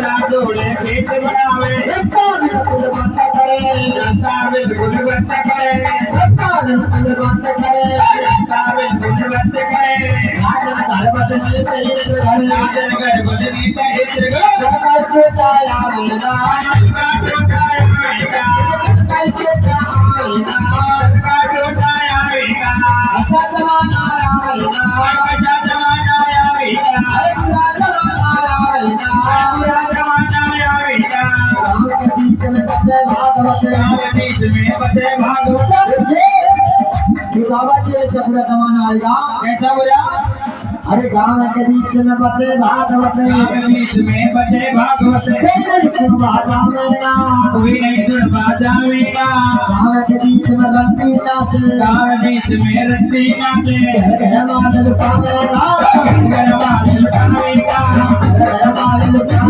जोड़ा जोड़े पेट बढ़ावे रस्ता बिल्कुल बंद करे रस्ता बिल्कुल बंद करे रस्ता बिल्कुल बंद करे रस्ता बिल्कुल बंद करे राजन गणपति में तेरे घर राजन गणपति में तेरे घर कैसे आया मेरा कैसे आया मेरा कैसे आया मेरा अच्छा जमाना आया अच्छा जमाना आया बुरा जमाना आया गाँव के बीच में बचे भागवत बाबा जी ऐसा बुरा जमाना आएगा कैसा बुरा अरे गाँव के बीच में बचे भागवत बीच में बचे भागवत कोई नहीं सुन जावेगा कोई नहीं सुन जावेगा गाँव के बीच में रंती नाचे गाँव बीच में रंती नाचे घर वाले लुटावेगा घर वाले लुटावेगा घर वाले लुटावेगा